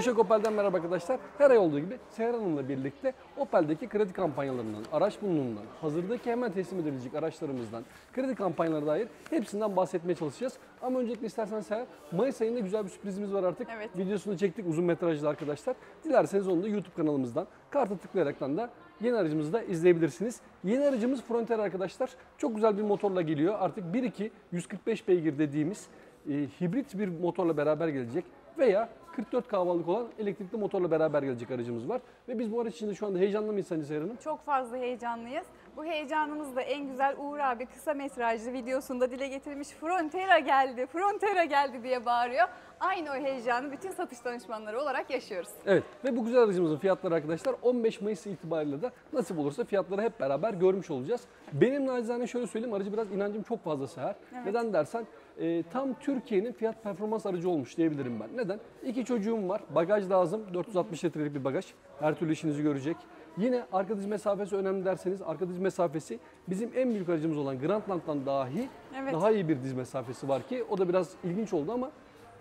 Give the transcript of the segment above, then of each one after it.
Uşak Opel'den merhaba arkadaşlar. Her ay olduğu gibi Seher Hanım'la birlikte Opel'deki kredi kampanyalarından, araç bulunumundan, hazırdaki hemen teslim edilecek araçlarımızdan, kredi kampanyalarına dair hepsinden bahsetmeye çalışacağız. Ama öncelikle istersen Seher, Mayıs ayında güzel bir sürprizimiz var artık. Evet. Videosunu çektik uzun metrajlı arkadaşlar. Dilerseniz onu da YouTube kanalımızdan, karta tıklayaraktan da yeni aracımızı da izleyebilirsiniz. Yeni aracımız Frontera arkadaşlar. Çok güzel bir motorla geliyor. Artık 1.2 145 beygir dediğimiz hibrit bir motorla beraber gelecek veya 44 kW'lık olan elektrikli motorla beraber gelecek aracımız var. Ve biz bu araç için de şu anda heyecanlı mıyız sence Seher Hanım? Çok fazla heyecanlıyız. Bu heyecanımız da en güzel Uğur abi kısa metrajlı videosunda dile getirmiş. Frontera geldi, Frontera geldi diye bağırıyor. Aynı o heyecanı bütün satış danışmanları olarak yaşıyoruz. Evet ve bu güzel aracımızın fiyatları arkadaşlar 15 Mayıs itibariyle de nasip olursa fiyatları hep beraber görmüş olacağız. Benim nacizane şöyle söyleyeyim, aracı biraz inancım çok fazla Seher. Evet. Neden dersen tam Türkiye'nin fiyat performans aracı olmuş diyebilirim ben. Neden? 2 çocuğum var, bagaj lazım, 460 litrelik bir bagaj. Her türlü işinizi görecek. Yine arka diz mesafesi önemli derseniz arka diz mesafesi bizim en büyük aracımız olan Grandland'dan dahi Evet. daha iyi bir diz mesafesi var ki o da biraz ilginç oldu ama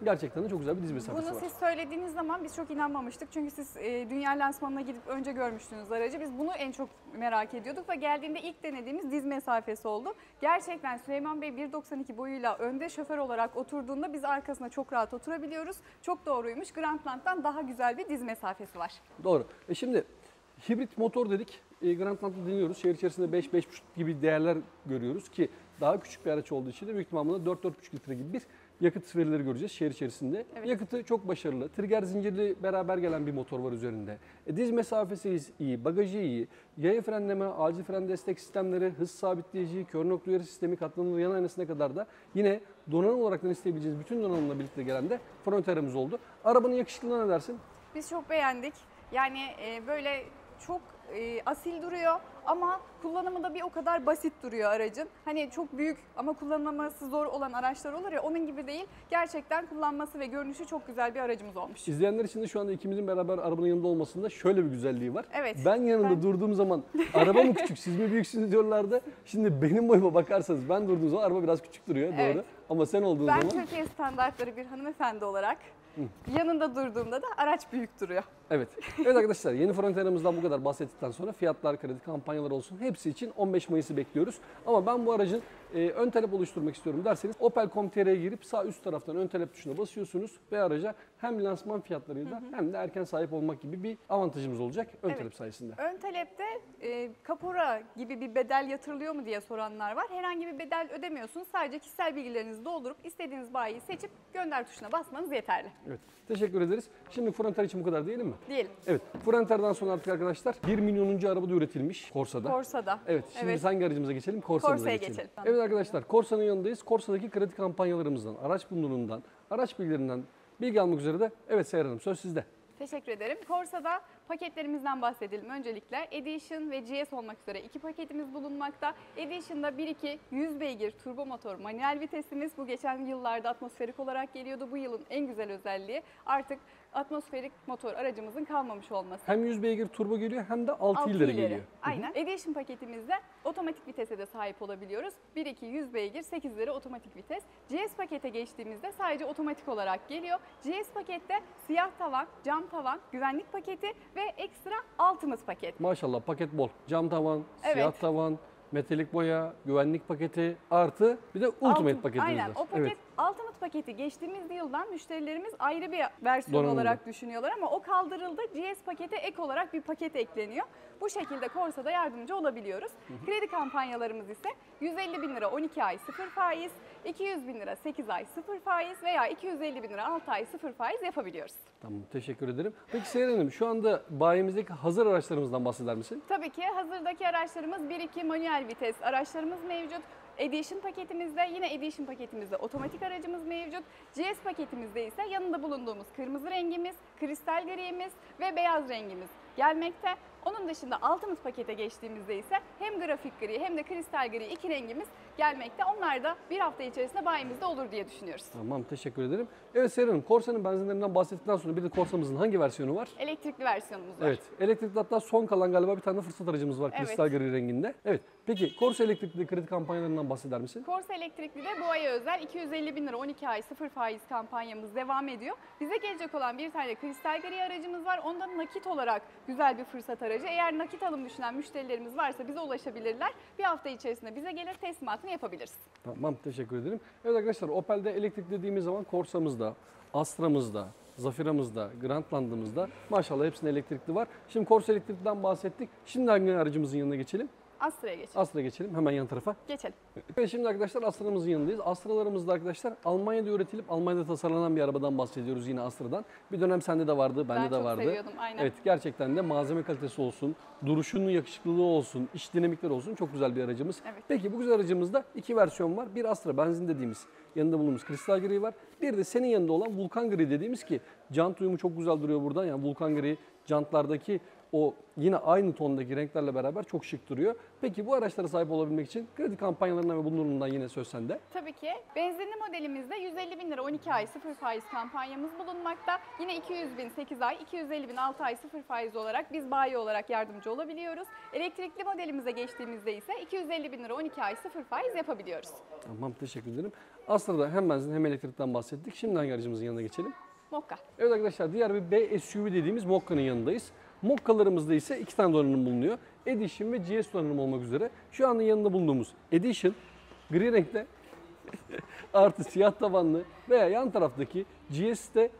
gerçekten de çok güzel bir diz mesafesi Bunu var. siz söylediğiniz zaman biz çok inanmamıştık. Çünkü siz dünya lansmanına gidip önce görmüştünüz aracı. Biz bunu en çok merak ediyorduk ve geldiğinde ilk denediğimiz diz mesafesi oldu. Gerçekten Süleyman Bey 1.92 boyuyla önde şoför olarak oturduğunda biz arkasına çok rahat oturabiliyoruz. Çok doğruymuş. Grandland'dan daha güzel bir diz mesafesi var. Doğru. Şimdi hibrit motor dedik. Grandland'da dinliyoruz. Şehir içerisinde 5-5,5 gibi değerler görüyoruz ki daha küçük bir araç olduğu için de büyük ihtimalle 4-4,5 litre gibi bir yakıt verileri göreceğiz şehir içerisinde. Evet. Yakıtı çok başarılı. Trigger zincirli beraber gelen bir motor var üzerinde. Diz mesafesi iyi, bagajı iyi, yaya frenleme, acil fren destek sistemleri, hız sabitleyici, kör nokta uyarı sistemi, katlanır yan aynasına kadar da yine donanım olarak isteyebileceğiniz bütün donanımla birlikte gelen de Frontera'mız oldu. Arabanın yakışıklılığına ne dersin? Biz çok beğendik. Yani böyle çok asil duruyor ama kullanımı da bir o kadar basit duruyor aracın. Hani çok büyük ama kullanılması zor olan araçlar olur ya, onun gibi değil. Gerçekten kullanması ve görünüşü çok güzel bir aracımız olmuş. İzleyenler için de şu anda ikimizin beraber arabanın yanında olmasında şöyle bir güzelliği var. Evet. Ben yanında durduğum zaman araba mı küçük siz mi büyüksünüz diyorlardı. Şimdi benim boyuma bakarsanız ben durduğum zaman araba biraz küçük duruyor, Evet. doğru. Ama sen olduğun Ben zaman... Türkiye standartları bir hanımefendi olarak yanında durduğumda da araç büyük duruyor. Evet. Evet arkadaşlar, yeni Frontera'mızdan bu kadar bahsettikten sonra fiyatlar, kredi kampanyaları olsun hepsi için 15 Mayıs'ı bekliyoruz. Ama ben bu aracın ön talep oluşturmak istiyorum derseniz Opel.com.tr'ye girip sağ üst taraftan ön talep tuşuna basıyorsunuz ve araca hem lansman fiyatlarıyla hem de erken sahip olmak gibi bir avantajımız olacak ön Evet. talep sayesinde. Ön talepte kapora gibi bir bedel yatırılıyor mu diye soranlar var. Herhangi bir bedel ödemiyorsunuz. Sadece kişisel bilgilerinizi doldurup istediğiniz bayiyi seçip gönder tuşuna basmanız yeterli. Evet. Teşekkür ederiz. Şimdi Frontera için bu kadar diyelim mi? Diyelim. Evet. Frontera'dan sonra artık arkadaşlar 1 milyonuncu araba da üretilmiş Corsa'da. Corsa'da. Evet. Şimdi Evet. hangi aracımıza geçelim? Corsa'mıza Corsa'ya geçelim. geçelim. Evet arkadaşlar, Corsa'nın yanındayız. Corsa'daki kredi kampanyalarımızdan, araç bulunduğundan, araç bilgilerinden bilgi almak üzere de evet Seher Hanım söz sizde. Teşekkür ederim. Corsa'da paketlerimizden bahsedelim. Öncelikle Edition ve GS olmak üzere 2 paketimiz bulunmakta. Edition'da 1.2 100 beygir turbo motor manuel vitesimiz. Bu geçen yıllarda atmosferik olarak geliyordu. Bu yılın en güzel özelliği artık atmosferik motor aracımızın kalmamış olması. Hem 100 beygir turbo geliyor hem de 6 ileri geliyor. Aynen. Edition paketimizde otomatik vitese de sahip olabiliyoruz. 1.2 100 beygir 8 ileri otomatik vites. GS pakete geçtiğimizde sadece otomatik olarak geliyor. GS pakette siyah tavan, cam tavan, güvenlik paketi ve ekstra Ultimate paket. Maşallah paket bol. Cam tavan, Evet. siyah tavan, metalik boya, güvenlik paketi artı bir de Ultimate paketimiz Aynen. var. O paket Ultimate paketi geçtiğimiz yıldan müşterilerimiz ayrı bir versiyon Donanımlı. olarak düşünüyorlar ama o kaldırıldı. GS pakete ek olarak bir paket ekleniyor. Bu şekilde Corsa'da yardımcı olabiliyoruz. Kredi kampanyalarımız ise 150 bin lira 12 ay 0 faiz, 200 bin lira 8 ay 0 faiz veya 250 bin lira 6 ay 0 faiz yapabiliyoruz. Tamam, teşekkür ederim. Peki Seher Hanım, şu anda bayimizdeki hazır araçlarımızdan bahseder misin? Tabii ki hazırdaki araçlarımız 1.2 manuel vites araçlarımız mevcut. Edition paketimizde, yine Edition paketimizde otomatik aracımız mevcut. GS paketimizde ise yanında bulunduğumuz kırmızı rengimiz, kristal grimiz ve beyaz rengimiz gelmekte. Onun dışında Ultimate pakete geçtiğimizde ise hem grafik gri hem de kristal gri iki rengimiz gelmekte. Onlar da bir hafta içerisinde bayimizde olur diye düşünüyoruz. Tamam, teşekkür ederim. Evet Seyran Hanım, Corsa'nın benzinlerinden bahsettikten sonra bir de Corsa'mızın hangi versiyonu var? Elektrikli versiyonumuz var. Evet, elektrikli, hatta son kalan galiba bir tane de fırsat aracımız var, Evet. kristal gri renginde. Evet, peki Corsa elektrikli kredi kampanyalarından bahseder misin? Corsa Elektrikli'de bu aya özel 250 bin lira 12 ay 0 faiz kampanyamız devam ediyor. Bize gelecek olan bir tane kristal gri aracımız var. Ondan nakit olarak güzel bir fırsat aracı. Eğer nakit alım düşünen müşterilerimiz varsa bize ulaşabilirler. Bir hafta içerisinde bize gelir, teslimatını yapabiliriz. Tamam, teşekkür ederim. Evet arkadaşlar, Opel'de elektrik dediğimiz zaman Corsa'mızda, Astra'mızda, Zafira'mızda, Grandland'ımızda maşallah hepsinde elektrikli var. Şimdi Corsa elektrikten bahsettik. Şimdi hangi aracımızın yanına geçelim? Astra'ya geçelim. Astra'ya geçelim, hemen yan tarafa. Geçelim. Evet, şimdi arkadaşlar Astra'mızın yanındayız. Astra'larımızda arkadaşlar Almanya'da üretilip Almanya'da tasarlanan bir arabadan bahsediyoruz, yine Astra'dan. Bir dönem sende de vardı, bende Ben de çok vardı. seviyordum, aynen. Evet, gerçekten de malzeme kalitesi olsun, duruşunun yakışıklılığı olsun, iç dinamikleri olsun, çok güzel bir aracımız. Evet. Peki bu güzel aracımızda iki versiyon var. Bir Astra benzin dediğimiz, yanında bulunduğumuz kristal gri var. Bir de senin yanında olan Vulkan gri dediğimiz ki jant uyumu çok güzel duruyor buradan. Yani Vulkan gri jantlardaki o yine aynı tondaki renklerle beraber çok şık duruyor. Peki bu araçlara sahip olabilmek için kredi kampanyalarından ve bunlarından yine söz sende. Tabii ki. Benzinli modelimizde 150 bin lira 12 ay 0 faiz kampanyamız bulunmakta. Yine 200 bin 8 ay, 250 bin 6 ay 0 faiz olarak biz bayi olarak yardımcı olabiliyoruz. Elektrikli modelimize geçtiğimizde ise 250 bin lira 12 ay 0 faiz yapabiliyoruz. Tamam, teşekkür ederim. Astra'da hem benzin hem elektrikten bahsettik. Şimdi hangi aracımızın yanına geçelim? Mokka. Evet arkadaşlar, diğer bir B SUV dediğimiz Mokka'nın yanındayız. Mokka'larımızda ise iki tane donanım bulunuyor. Edition ve GS donanım olmak üzere. Şu anda yanında bulunduğumuz Edition gri renkte artı siyah tavanlı veya yan taraftaki GS'te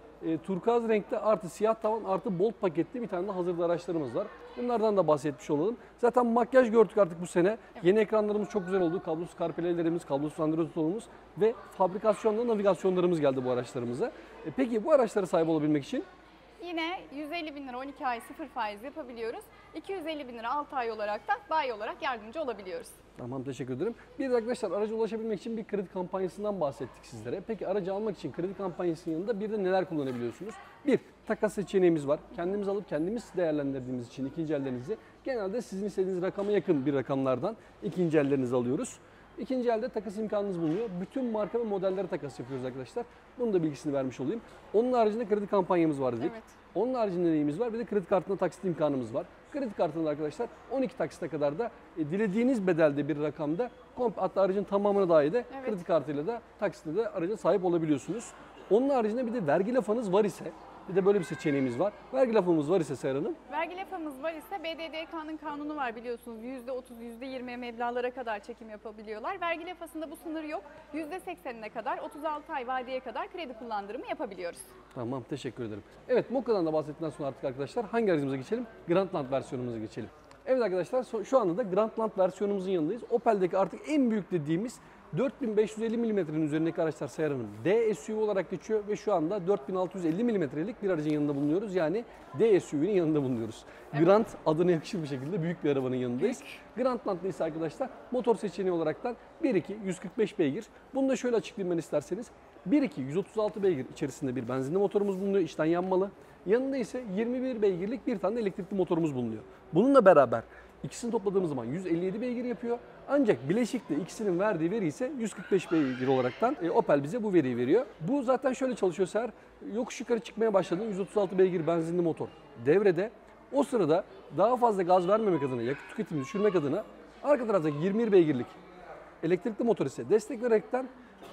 turkuaz renkte artı siyah tavan artı bolt paketli bir tane de hazırda araçlarımız var. Bunlardan da bahsetmiş olalım. Zaten makyaj gördük artık bu sene. Evet. Yeni ekranlarımız çok güzel oldu. Kablosuz CarPlay'lerimiz, kablosuz Android Auto'muz ve fabrikasyonda navigasyonlarımız geldi bu araçlarımıza. Peki bu araçlara sahip olabilmek için? Yine 150 bin lira 12 ay 0 faiz yapabiliyoruz. 250 bin lira 6 ay olarak da bayi olarak yardımcı olabiliyoruz. Tamam, teşekkür ederim. Bir de arkadaşlar araca ulaşabilmek için bir kredi kampanyasından bahsettik sizlere. Peki aracı almak için kredi kampanyasının yanında bir de neler kullanabiliyorsunuz? Bir, takas seçeneğimiz var. Kendimiz alıp kendimiz değerlendirdiğimiz için ikinci ellerinizi genelde sizin istediğiniz rakama yakın bir rakamlardan ikinci ellerinizi alıyoruz. İkinci elde takas imkanınız bulunuyor. Bütün marka ve modellere takas yapıyoruz arkadaşlar. Bunun da bilgisini vermiş olayım. Onun haricinde kredi kampanyamız var dedik. Evet. Onun haricinde neyimiz var? Bir de kredi kartında taksit imkanımız var. Kredi kartında arkadaşlar 12 taksite kadar da dilediğiniz bedelde bir rakamda hatta aracın tamamına dahi de Evet. kredi kartıyla da taksitle de araca sahip olabiliyorsunuz. Onun haricinde bir de vergi lafınız var ise, bir de böyle bir seçeneğimiz var. Vergi lafımız var ise Seher Hanım. Vergi lafımız var ise BDDK'nın kanunu var biliyorsunuz. %30, %20 meblağlara kadar çekim yapabiliyorlar. Vergi lafasında bu sınır yok. %80'ine kadar 36 ay vadeye kadar kredi kullandırımı yapabiliyoruz. Tamam, teşekkür ederim. Evet, Mokka'dan da bahsettikten sonra artık arkadaşlar hangi aracımıza geçelim? Grandland versiyonumuza geçelim. Evet arkadaşlar, şu anda da Grandland versiyonumuzun yanındayız. Opel'deki artık en büyük dediğimiz 4550 mm'nin üzerindeki araçlar Seher Hanım D SUV olarak geçiyor ve şu anda 4650 mm'lik bir aracın yanında bulunuyoruz. Yani D SUV'nin yanında bulunuyoruz. Evet. Grand adına yakışır bir şekilde büyük bir arabanın yanındayız. Grandland'da ise arkadaşlar motor seçeneği olaraktan 1.2 145 beygir. Bunu da şöyle açıklayayım ben isterseniz. 1.2 136 beygir içerisinde bir benzinli motorumuz bulunuyor, içten yanmalı. Yanında ise 21 beygirlik bir tane de elektrikli motorumuz bulunuyor. Bununla beraber İkisini topladığımız zaman 157 beygir yapıyor. Ancak bileşikte ikisinin verdiği veri ise 145 beygir olaraktan Opel bize bu veriyi veriyor. Bu zaten şöyle çalışıyor Seher. Yokuş yukarı çıkmaya başladığında 136 beygir benzinli motor devrede. O sırada daha fazla gaz vermemek adına, yakıt tüketimini düşürmek adına arka taraftaki 21 beygirlik elektrikli motor ise destek vererekten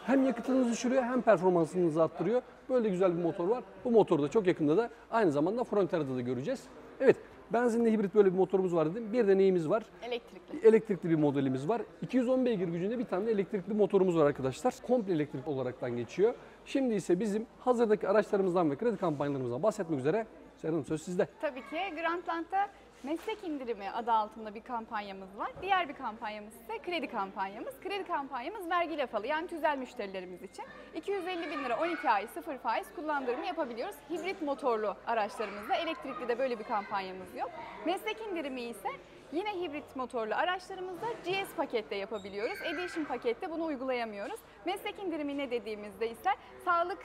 hem yakıtınızı düşürüyor hem performansınızı arttırıyor. Böyle güzel bir motor var. Bu motoru da çok yakında da aynı zamanda Frontera'da da göreceğiz. Evet. Benzinli hibrit böyle bir motorumuz var dedim. Bir de neyimiz var? Elektrikli. Elektrikli bir modelimiz var. 210 beygir gücünde bir tane de elektrikli motorumuz var arkadaşlar. Komple elektrik olaraktan geçiyor. Şimdi ise bizim hazırdaki araçlarımızdan ve kredi kampanyalarımızdan bahsetmek üzere Seher Hanım, söz sizde. Tabii ki Grandland'da Meslek indirimi adı altında bir kampanyamız var. Diğer bir kampanyamız ise kredi kampanyamız. Kredi kampanyamız vergi lafalı, yani tüzel müşterilerimiz için. 250 bin lira 12 ay 0 faiz kullandırımı yapabiliyoruz. Hibrit motorlu araçlarımızda, elektrikli de böyle bir kampanyamız yok. Meslek indirimi ise yine hibrit motorlu araçlarımızda GS pakette yapabiliyoruz. Edition pakette bunu uygulayamıyoruz. Meslek indirimi ne dediğimizde ise sağlık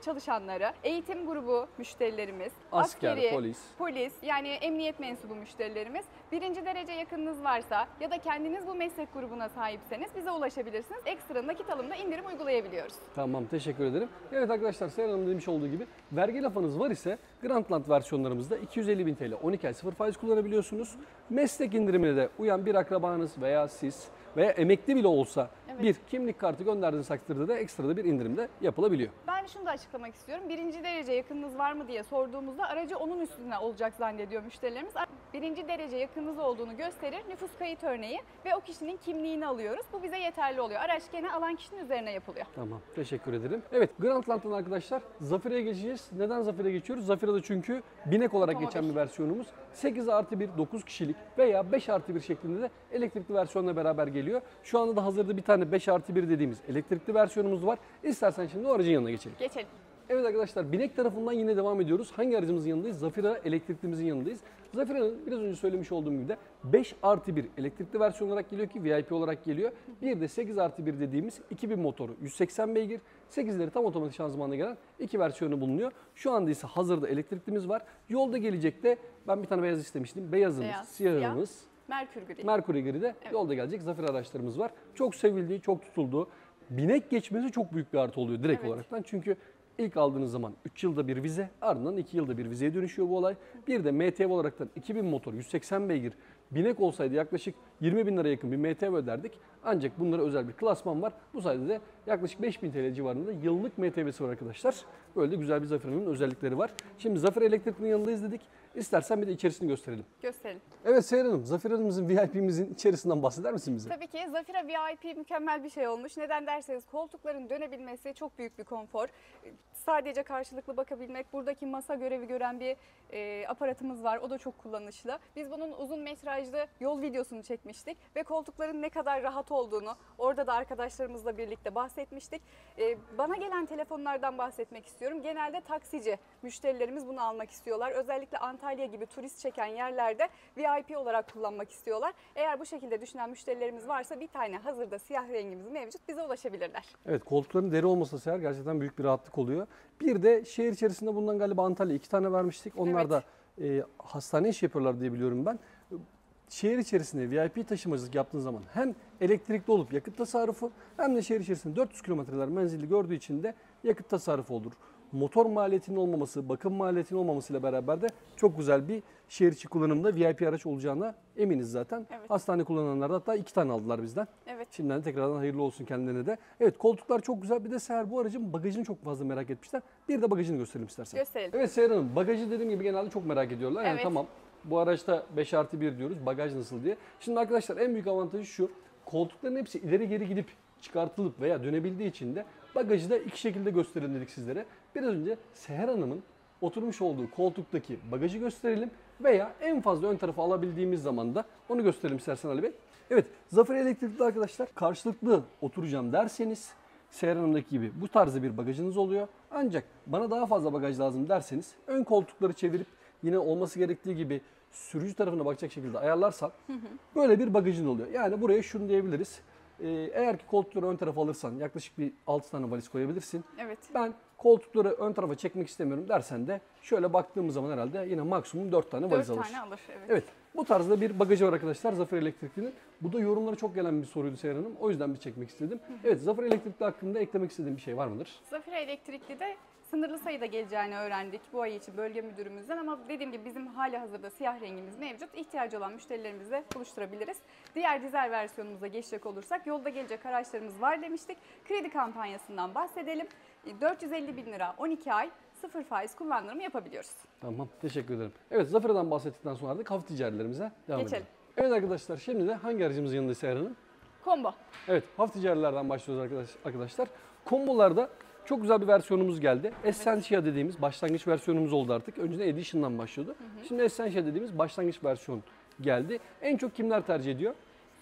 çalışanları, eğitim grubu müşterilerimiz, Asker, askeri, polis, yani emniyet mensubu müşterilerimiz. Birinci derece yakınınız varsa ya da kendiniz bu meslek grubuna sahipseniz bize ulaşabilirsiniz. Ekstra nakit alımda indirim uygulayabiliyoruz. Tamam, teşekkür ederim. Evet arkadaşlar, Seyhan Hanım demiş olduğu gibi vergi lafınız var ise Grandland versiyonlarımızda 250 bin TL 12 ay 0 faiz kullanabiliyorsunuz. Meslek indirimine de uyan bir akrabanız veya siz veya emekli bile olsa bir kimlik kartı gönderdiğiniz takdirde de ekstra da bir indirim de yapılabiliyor. Ben şunu da açıklamak istiyorum. Birinci derece yakınınız var mı diye sorduğumuzda aracı onun üstüne olacak zannediyor müşterilerimiz. Birinci derece yakınınız olduğunu gösterir, nüfus kayıt örneği ve o kişinin kimliğini alıyoruz. Bu bize yeterli oluyor. Araç gene alan kişinin üzerine yapılıyor. Tamam, teşekkür ederim. Evet, Grandland'dan arkadaşlar Zafira'ya geçeceğiz. Neden Zafira'ya geçiyoruz? Zafira'da çünkü binek olarak geçen bir versiyonumuz. 8+1 9 kişilik veya 5+1 şeklinde de elektrikli versiyonla beraber geliyor. Şu anda da hazırda bir tane 5+1 dediğimiz elektrikli versiyonumuz var. İstersen şimdi o aracın yanına geçelim. Geçelim. Evet arkadaşlar, binek tarafından yine devam ediyoruz. Hangi aracımızın yanındayız? Zafira elektriklimizin yanındayız. Zafira'nın biraz önce söylemiş olduğum gibi de 5+1 elektrikli versiyon olarak geliyor ki VIP olarak geliyor. Bir de 8+1 dediğimiz 2000 motoru 180 beygir, 8'leri tam otomatik şanzımanla gelen iki versiyonu bulunuyor. Şu anda ise hazırda elektriklimiz var. Yolda gelecek de ben bir tane beyaz istemiştim. Beyazımız, siyahımız, Merkür Gri. Mercury Gri de yolda gelecek Zafira araçlarımız var. Çok sevildiği, çok tutulduğu. Binek geçmesi çok büyük bir artı oluyor direkt olaraktan. Çünkü İlk aldığınız zaman 3 yılda bir vize, ardından 2 yılda bir vizeye dönüşüyor bu olay. Bir de MTV olaraktan 2000 motor, 180 beygir, binek olsaydı yaklaşık 20 bin lira yakın bir MTV öderdik. Ancak bunlara özel bir klasman var. Bu sayede de yaklaşık 5000 TL civarında yıllık MTV'si var arkadaşlar. Böyle de güzel bir Zafira'nın özellikleri var. Şimdi Zafira Elektrik'in yanındayız dedik. İstersen bir de içerisini gösterelim. Gösterelim. Evet Seyhan Hanım, Zafira'mızın VIP'mizin içerisinden bahseder misin bize? Tabii ki Zafira VIP mükemmel bir şey olmuş. Neden derseniz koltukların dönebilmesi çok büyük bir konfor. Sadece karşılıklı bakabilmek, buradaki masa görevi gören bir aparatımız var. O da çok kullanışlı. Biz bunun uzun metrajlı yol videosunu çekmiştik ve koltukların ne kadar rahat olduğunu orada da arkadaşlarımızla birlikte bahsetmiştik. Bana gelen telefonlardan bahsetmek istiyorum. Genelde taksici müşterilerimiz bunu almak istiyorlar. Özellikle Antalya gibi turist çeken yerlerde VIP olarak kullanmak istiyorlar. Eğer bu şekilde düşünen müşterilerimiz varsa bir tane hazırda siyah rengimiz mevcut, bize ulaşabilirler. Evet, koltukların deri olması Seher gerçekten büyük bir rahatlık oluyor. Bir de şehir içerisinde bundan galiba Antalya 2 tane vermiştik. Onlar da hastane iş yapıyorlar diye biliyorum ben. Şehir içerisinde VIP taşımacılık yaptığın zaman hem elektrikli olup yakıt tasarrufu hem de şehir içerisinde 400 kilometreler menzilli gördüğü için de yakıt tasarrufu olur. Motor maliyetinin olmaması, bakım maliyetinin olmamasıyla beraber de çok güzel bir şehir içi kullanımda VIP araç olacağına eminiz zaten. Evet. Hastane kullananlar da hatta 2 tane aldılar bizden. Evet. Şimdiden tekrardan hayırlı olsun kendilerine de. Evet, koltuklar çok güzel. Bir de Seher, bu aracın bagajını çok fazla merak etmişler. Bir de bagajını gösterelim istersen. Gösterelim. Evet Seher Hanım, bagajı dediğim gibi genelde çok merak ediyorlar. Yani Evet. tamam, bu araçta 5+1 diyoruz, bagaj nasıl diye. Şimdi arkadaşlar en büyük avantajı şu: koltukların hepsi ileri geri gidip çıkartılıp veya dönebildiği için de bagajı da iki şekilde gösterelim dedik sizlere. Biraz önce Seher Hanım'ın oturmuş olduğu koltuktaki bagajı gösterelim veya en fazla ön tarafa alabildiğimiz zaman da onu gösterelim istersen Ali Bey. Evet, Zafer Elektrikli arkadaşlar, karşılıklı oturacağım derseniz Seher Hanım'daki gibi bu tarzda bir bagajınız oluyor. Ancak bana daha fazla bagaj lazım derseniz ön koltukları çevirip yine olması gerektiği gibi sürücü tarafına bakacak şekilde ayarlarsan böyle bir bagajın oluyor. Yani buraya şunu diyebiliriz: eğer ki koltukları ön tarafa alırsan yaklaşık bir 6 tane valiz koyabilirsin. Evet. Ben koltukları ön tarafa çekmek istemiyorum dersen de şöyle baktığımız zaman herhalde yine maksimum 4 tane valiz 4 alır. tane alır. Evet. Evet, bu tarzda bir bagajı var arkadaşlar Zafer Elektrikli'nin. Bu da yorumlara çok gelen bir soruydu Seher Hanım. O yüzden bir çekmek istedim. Evet, Zafer Elektrikli hakkında eklemek istediğim bir şey var mıdır? Zafira Elektrikli'de sınırlı sayıda geleceğini öğrendik bu ay için bölge müdürümüzden, ama dediğim gibi bizim hali hazırda siyah rengimiz mevcut. İhtiyacı olan müşterilerimizle buluşturabiliriz. Diğer dizel versiyonumuza geçecek olursak, yolda gelecek araçlarımız var demiştik. Kredi kampanyasından bahsedelim. 450 bin lira 12 ay 0 faiz kullandırımı yapabiliyoruz. Tamam, teşekkür ederim. Evet, Zafer'den bahsettikten sonra da hafif ticaretlerimize devam Geçelim. edelim. Evet arkadaşlar, şimdi de hangi aracımızın yanındayız Seher Hanım? Combo. Evet, hafif ticaretlerden başlıyoruz arkadaşlar. Kombolarda çok güzel bir versiyonumuz geldi. Essentia dediğimiz başlangıç versiyonumuz oldu artık. Önceden Edition'dan başlıyordu. Şimdi Essentia dediğimiz başlangıç versiyon geldi. En çok kimler tercih ediyor?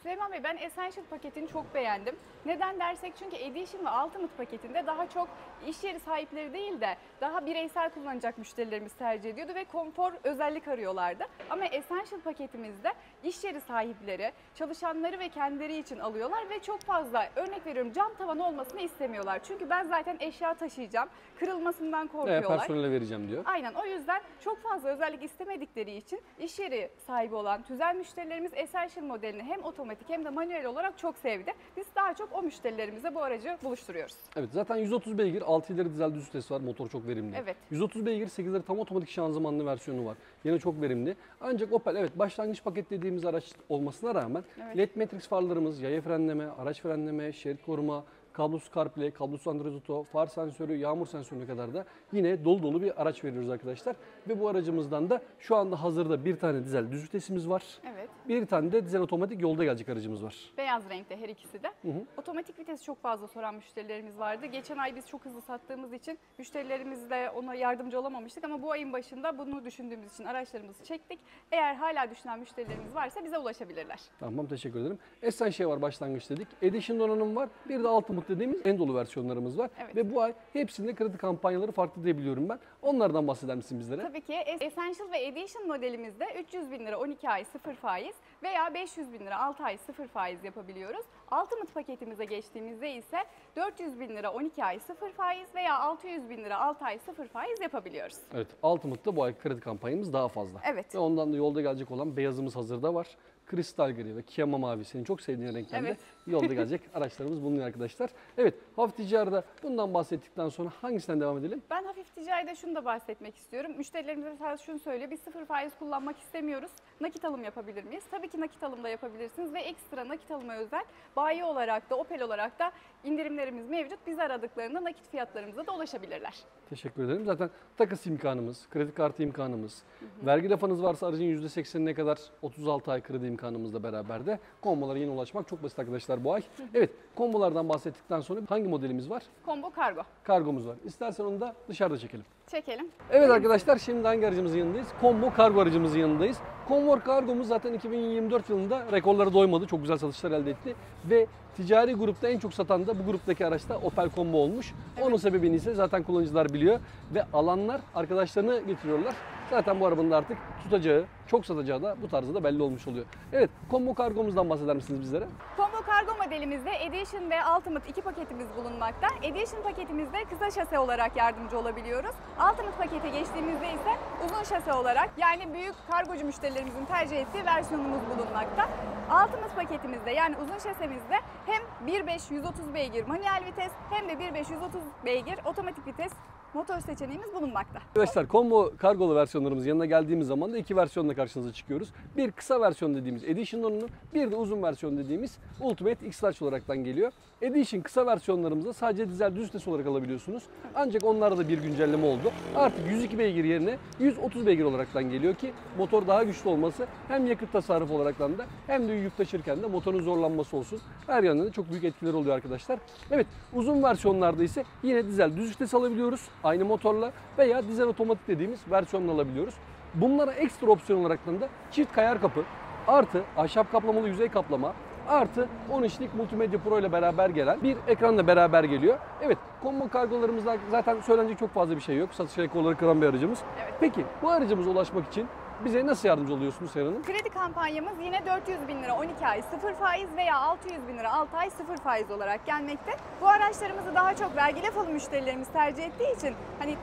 Süleyman Bey, ben Essential paketini çok beğendim. Neden dersek çünkü Edition ve Ultimate paketinde daha çok iş yeri sahipleri değil de daha bireysel kullanacak müşterilerimiz tercih ediyordu ve konfor özellik arıyorlardı. Ama Essential paketimizde iş yeri sahipleri, çalışanları ve kendileri için alıyorlar ve çok fazla, örnek veriyorum, cam tavan olmasını istemiyorlar. Çünkü ben zaten eşya taşıyacağım, kırılmasından korkuyorlar. Personele vereceğim diyor. Aynen, o yüzden çok fazla özellik istemedikleri için iş yeri sahibi olan tüzel müşterilerimiz Essential modelini hem otomatik hem de manuel olarak çok sevdi. Biz daha çok o müşterilerimize bu aracı buluşturuyoruz. Evet, zaten 130 beygir 6 ileri dizel düz vites var. Motor çok verimli. Evet. 130 beygir 8 ileri tam otomatik şanzımanlı versiyonu var. Yine çok verimli. Ancak Opel evet başlangıç paket dediğimiz araç olmasına rağmen LED Matrix farlarımız, yaya frenleme, araç frenleme, şerit koruma, kablosuz CarPlay, kablosuz Android Auto, far sensörü, yağmur sensörüne kadar da yine dolu dolu bir araç veriyoruz arkadaşlar. Ve bu aracımızdan da şu anda hazırda bir tane dizel düz vitesimiz var. Evet. Bir tane de dizel otomatik yolda gelecek aracımız var. Beyaz renkte her ikisi de. Otomatik vites çok fazla soran müşterilerimiz vardı. Geçen ay biz çok hızlı sattığımız için müşterilerimizle ona yardımcı olamamıştık ama bu ayın başında bunu düşündüğümüz için araçlarımızı çektik. Eğer hala düşünen müşterilerimiz varsa bize ulaşabilirler. Tamam, teşekkür ederim. Essential var başlangıç dedik. Edition donanım var. Bir de Ultimate dediğimiz en dolu versiyonlarımız var. Evet. Ve bu ay hepsinde kredi kampanyaları farklı diye biliyorum ben. Onlardan bahseder misin bizlere? Tabii ki Essential ve Edition modelimizde 300 bin lira 12 ay 0 faiz veya 500 bin lira 6 ay 0 faiz yapabiliyoruz. Ultimate paketimize geçtiğimizde ise 400 bin lira 12 ay 0 faiz veya 600 bin lira 6 ay 0 faiz yapabiliyoruz. Evet, Ultimate'da bu ay kredi kampanyamız daha fazla. Evet. Ve ondan da yolda gelecek olan beyazımız hazırda var. Kristal gri ve Kiyama mavi, senin çok sevdiğin renklerde Evet. yolda gelecek araçlarımız bulunuyor arkadaşlar. Evet, hafif ticaride bundan bahsettikten sonra hangisinden devam edelim? Ben hafif ticaride şunu da bahsetmek istiyorum. Müşterilerimize mesela şunu söylüyor. Biz 0 faiz kullanmak istemiyoruz. Nakit alım yapabilir miyiz? Tabii ki nakit alım da yapabilirsiniz ve ekstra nakit alıma özel bayi olarak da Opel olarak da indirimlerimiz mevcut. Bizi aradıklarında nakit fiyatlarımıza da ulaşabilirler. Teşekkür ederim. Zaten takas imkanımız, kredi kartı imkanımız, vergi lafınız varsa aracın %80'ine kadar 36 ay kredi imkanımızla beraber de kombolara yine ulaşmak çok basit arkadaşlar bu ay. Evet, kombolardan bahsettikten sonra hangi modelimiz var? Combo Cargo. Kargomuz var. İstersen onu da dışarıda çekelim. Çekelim. Evet arkadaşlar, şimdi hangi aracımızın yanındayız? Combo Kargo aracımızın yanındayız. Combo Kargomuz zaten 2024 yılında rekorlara doymadı. Çok güzel satışlar elde etti. Ve ticari grupta en çok satan da bu gruptaki araçta Opel Combo olmuş. Onun sebebini ise zaten kullanıcılar biliyor. Ve alanlar arkadaşlarını getiriyorlar. Zaten bu arabanın da artık tutacağı, çok satacağı da bu tarzda da belli olmuş oluyor. Evet, Combo Kargomuzdan bahseder misiniz bizlere? Combo Cargo modelimizde Edition ve Ultimate 2 paketimiz bulunmakta. Edition paketimizde kısa şase olarak yardımcı olabiliyoruz. Ultimate pakete geçtiğimizde ise uzun şase olarak, yani büyük kargocu müşterilerimizin tercih ettiği versiyonumuz bulunmakta. Ultimate paketimizde, yani uzun şasemizde hem 1.5 130 beygir manuel vites hem de 1.5 130 beygir otomatik vites motor seçeneğimiz bulunmakta. Arkadaşlar, combo kargolu versiyonlarımız yanına geldiğimiz zaman da iki versiyonla karşınıza çıkıyoruz. Bir kısa versiyon dediğimiz Edition donanımı, bir de uzun versiyon dediğimiz Ultimate X-Large olaraktan geliyor. Edition kısa versiyonlarımızda sadece dizel düz vites olarak alabiliyorsunuz. Ancak onlarda da bir güncelleme oldu. Artık 102 beygir yerine 130 beygir olaraktan geliyor ki motor daha güçlü olması hem yakıt tasarrufu olaraktan da hem de yük taşırken de motorun zorlanması olsun. Her yönden de çok büyük etkileri oluyor arkadaşlar. Evet, uzun versiyonlarda ise yine dizel düz vites alabiliyoruz aynı motorla veya dizel otomatik dediğimiz versiyonla alabiliyoruz. Bunlara ekstra opsiyon olaraktan da çift kayar kapı artı ahşap kaplamalı yüzey kaplama artı 10 inçlik Multimedya Pro ile beraber gelen bir ekranla beraber geliyor. Evet, combo kargolarımızda zaten söylenecek çok fazla bir şey yok. Satış rekorları kıran bir aracımız. Evet. Peki bu aracımıza ulaşmak için bize nasıl yardımcı oluyorsunuz Seyhan Hanım? Kredi kampanyamız yine 400 bin lira 12 ay 0 faiz veya 600 bin lira 6 ay 0 faiz olarak gelmekte. Bu araçlarımızı daha çok vergi lafılı müşterilerimiz tercih ettiği için hani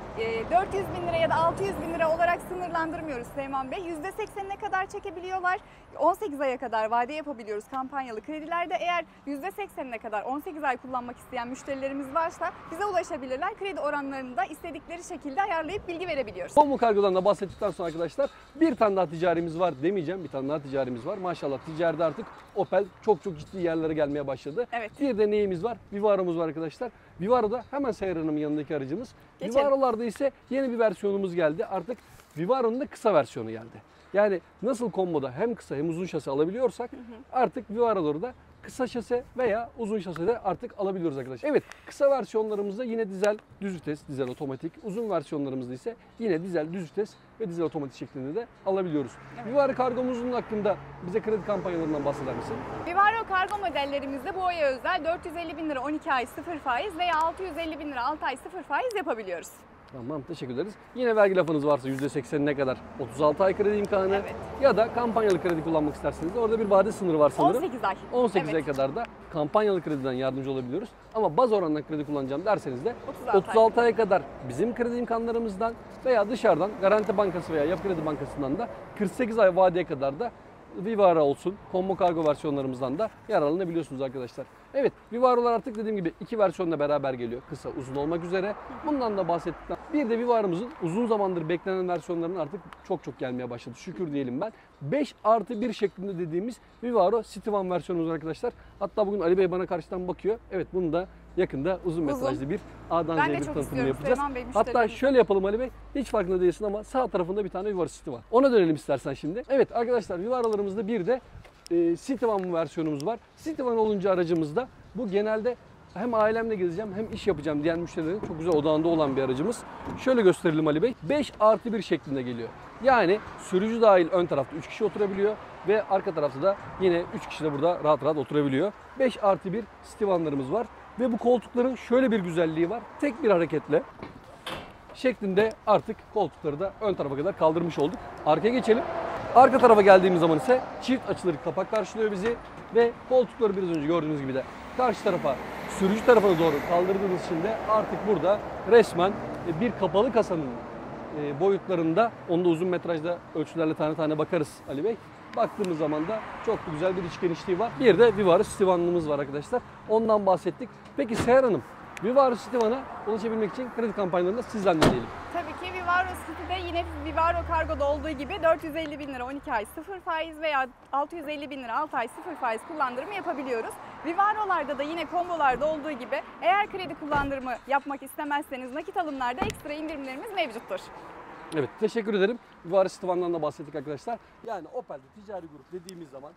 400 bin lira ya da 600 bin lira olarak sınırlandırmıyoruz Süleyman Bey. %80'ine kadar çekebiliyorlar. 18 aya kadar vade yapabiliyoruz kampanyalı kredilerde. Eğer %80'ine kadar 18 ay kullanmak isteyen müşterilerimiz varsa bize ulaşabilirler. Kredi oranlarını da istedikleri şekilde ayarlayıp bilgi verebiliyoruz. Combo kargodan da bahsettikten sonra arkadaşlar bir tane daha ticarimiz var demeyeceğim. Bir tane daha ticarimiz var. Maşallah ticaride artık Opel çok ciddi yerlere gelmeye başladı. Evet. Bir de neyimiz var? Vivaro'muz var arkadaşlar. Vivaro'da hemen Seyhan Hanım'ın yanındaki aracımız. Geçelim. Vivaro'larda ise yeni bir versiyonumuz geldi. Artık Vivaro'nun da kısa versiyonu geldi. Yani nasıl komboda hem kısa hem uzun şasi alabiliyorsak artık Vivaro'da kısa şase veya uzun şasede artık alabiliyoruz arkadaşlar. Evet, kısa versiyonlarımızda yine dizel, düz vites, dizel otomatik. Uzun versiyonlarımızda ise yine dizel, düz vites ve dizel otomatik şeklinde de alabiliyoruz. Vivaro kargomuzun hakkında bize kredi kampanyalarından bahseder misin? Vivaro kargo modellerimizde bu aya özel 450 bin lira 12 ay 0 faiz veya 650 bin lira 6 ay 0 faiz yapabiliyoruz. Tamam, teşekkür ederiz. Yine vergi lafınız varsa %80'ine kadar 36 ay kredi imkanı Evet. ya da kampanyalı kredi kullanmak isterseniz de orada bir vade sınırı var sanırım. 18 ay. 18 Evet. ay kadar da kampanyalı krediden yardımcı olabiliyoruz. Ama baz oranından kredi kullanacağım derseniz de 36 36 aya kadar bizim kredi imkanlarımızdan veya dışarıdan Garanti Bankası veya Yapı Kredi Bankası'ndan da 48 ay vadeye kadar da Vivaro olsun, combo kargo versiyonlarımızdan da yararlanabiliyorsunuz arkadaşlar. Evet, Vivaro'lar artık dediğim gibi iki versiyonla beraber geliyor. Kısa, uzun olmak üzere. Bundan da bahsettikten. Bir de Vivaro'muzun uzun zamandır beklenen versiyonlarının artık çok gelmeye başladı. Şükür diyelim ben. 5+1 şeklinde dediğimiz Vivaro City Van versiyonumuz arkadaşlar. Hatta bugün Ali Bey bana karşıdan bakıyor. Evet, bunu da yakında uzun metrajlı bir A'dan Ben Z'ye de bir çok tanıtımını istiyorum yapacağız. Süleyman Bey, Hatta müşterilerimiz. şöyle yapalım Ali Bey. Hiç farkında değilsin ama sağ tarafında bir tane Vivaro City var. Ona dönelim istersen şimdi. Evet arkadaşlar, Vivaro'larımızda bir de City Van versiyonumuz var. City Van olunca aracımızda bu genelde hem ailemle gezeceğim hem iş yapacağım diyen müşterilerin çok güzel odağında olan bir aracımız. Şöyle gösterelim Ali Bey. 5+1 şeklinde geliyor. Yani sürücü dahil ön tarafta 3 kişi oturabiliyor ve arka tarafta da yine 3 kişi de burada rahat oturabiliyor. 5+1 City Van'larımız var ve bu koltukların şöyle bir güzelliği var. Tek bir hareketle şeklinde artık koltukları da ön tarafa kadar kaldırmış olduk. Arkaya geçelim. Arka tarafa geldiğimiz zaman ise çift açılı bir kapak karşılıyor bizi ve koltukları biraz önce gördüğünüz gibi de karşı tarafa, sürücü tarafına doğru kaldırdığımız için de artık burada resmen bir kapalı kasanın boyutlarında, onda uzun metrajda ölçülerle tane tane bakarız Ali Bey. Baktığımız zaman da çok da güzel bir iç genişliği var. Bir de Vivaro City Van'ımız var arkadaşlar. Ondan bahsettik. Peki Seher Hanım, Vivaro City Van'a ulaşabilmek için kredi kampanyalarında sizden dinleyelim. Tabii ki Vivaro City'de yine Vivaro Kargo'da olduğu gibi 450 bin lira 12 ay 0 faiz veya 650 bin lira 6 ay 0 faiz kullandırımı yapabiliyoruz. Vivaro'larda da yine kombolarda olduğu gibi eğer kredi kullandırımı yapmak istemezseniz nakit alımlarda ekstra indirimlerimiz mevcuttur. Evet, teşekkür ederim. Vivaro City Van'dan da bahsettik arkadaşlar. Yani Opel'de ticari grup dediğimiz zaman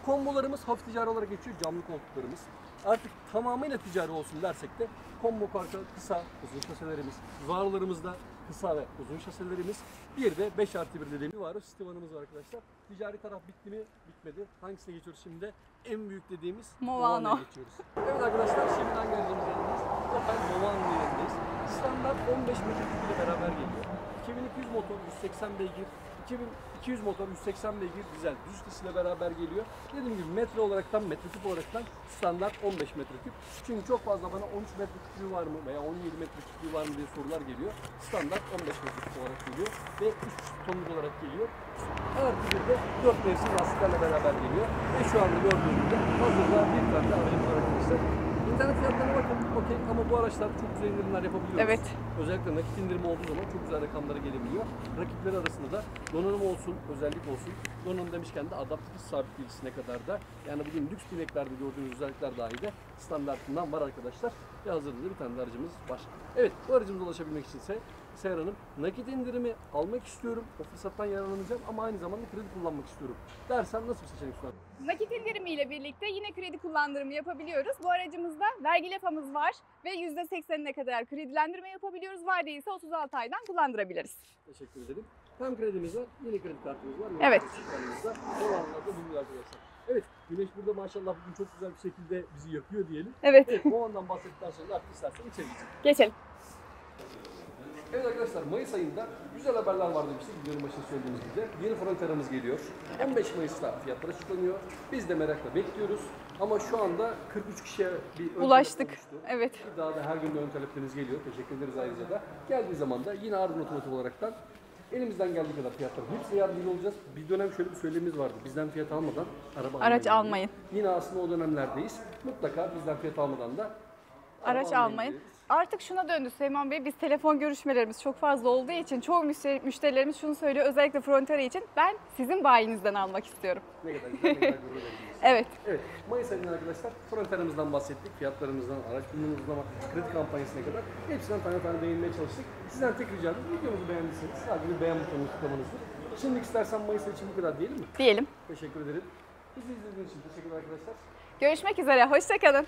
kombolarımız hafif ticari olarak geçiyor, camlı koltuklarımız. Artık tamamıyla ticari olsun dersek de combo kargo kısa, uzun şaselerimiz, Vivaro'larımızda kısa ve uzun şaselerimiz. Bir de 5+1 dediğimiz Vivaro City Van'ımız var arkadaşlar. Ticari taraf bitti mi? Bitmedi. Hangisine geçiyoruz şimdi? En büyük dediğimiz Movano. geçiyoruz. Evet arkadaşlar, şimdi hangi aracımızın yanındayız? Opel Movano'nun yanındayız. Standart 15 metreküp ile beraber geliyor. 2200 motor, 180 beygir, 2200 motor, 180 beygir dizel düz vites ile beraber geliyor. Dediğim gibi metre olaraktan, metreküp olaraktan standart 15 metreküp. Çünkü çok fazla bana 13 metreküplüğü var mı veya 17 metreküplüğü var mı diye sorular geliyor. Standart 15 metreküp olarak geliyor ve 3 tonluk olarak geliyor. Artı bir de 4 mevsim lastiklerle beraber geliyor. Ve şu anda gördüğünüz gibi hazırda bir tane de aracımız var arkadaşlar. İnternet fiyatlarına bakın, okey, ama bu araçlar çok güzel indirimler yapabiliyoruz. Evet. Özellikle nakit indirimi olduğu zaman çok güzel rakamlara gelebiliyor. Rakipleri arasında da donanım olsun, özellik olsun. Donanım demişken de adaptif sabit bilgisine kadar da, yani bugün lüks bineklerde gördüğünüz özellikler dahi de standartından var arkadaşlar. Ve hazırda bir tane de aracımız var. Evet, bu aracımıza ulaşabilmek içinse Seher Hanım, nakit indirimi almak istiyorum, o fırsattan yararlanacağım ama aynı zamanda kredi kullanmak istiyorum dersen nasıl bir seçenek sunar? Nakit indirimiyle birlikte yine kredi kullandırımı yapabiliyoruz. Bu aracımızda vergi lefamız var ve %80'ine kadar kredilendirme yapabiliyoruz. Vadeyi ise 36 aydan kullandırabiliriz. Teşekkür ederim. Hem kredimiz var, yine kredi kartımız var. Evet. Dolarlarda bulunuyor arkadaşlar. Evet, güneş burada maşallah bugün çok güzel bir şekilde bizi yakıyor diyelim. Evet. Evet, bu andan bahsettikten sonra artık istersen içeri geçelim. Geçelim. Evet arkadaşlar, Mayıs ayında güzel haberler var demiştik. Videonun başında söylediğimiz gibi. Yeni fronterımız geliyor. 15 Mayıs'ta fiyatlar açıklanıyor. Biz de merakla bekliyoruz. Ama şu anda 43 kişiye bir ön Ulaştık. talep oluştu. Evet. Daha da her gün de ön talepleriniz geliyor. Teşekkür ederiz ayrıca da. Geldiği zaman da yine Ardın Otomotiv olaraktan elimizden geldiği kadar fiyatların hepsine yardımcı olacağız. Bir dönem şöyle bir söylemimiz vardı. Bizden fiyat almadan Araç almayın. Yine aslında o dönemlerdeyiz. Mutlaka bizden fiyat almadan da Araç almayın. diyoruz. Artık şuna döndü Süleyman Bey, biz telefon görüşmelerimiz çok fazla olduğu için çoğu müşterilerimiz şunu söylüyor, özellikle Frontera için, ben sizin bayinizden almak istiyorum. Ne kadar güzel, ne kadar gurur verici. Evet. Evet, Mayıs ayında arkadaşlar Frontera'mızdan bahsettik. Fiyatlarımızdan, araç bulunumuzdan, kredi kampanyasına kadar hepsinden tane tane değinmeye çalıştık. Sizden tek ricam, videomuzu beğendiyseniz sadece bir beğen butonunu tıklamanızdır. Şimdi istersen Mayıs için bu kadar diyelim mi? Diyelim. Teşekkür ederim. Bizi izlediğiniz için teşekkürler arkadaşlar. Görüşmek üzere. Hoşçakalın.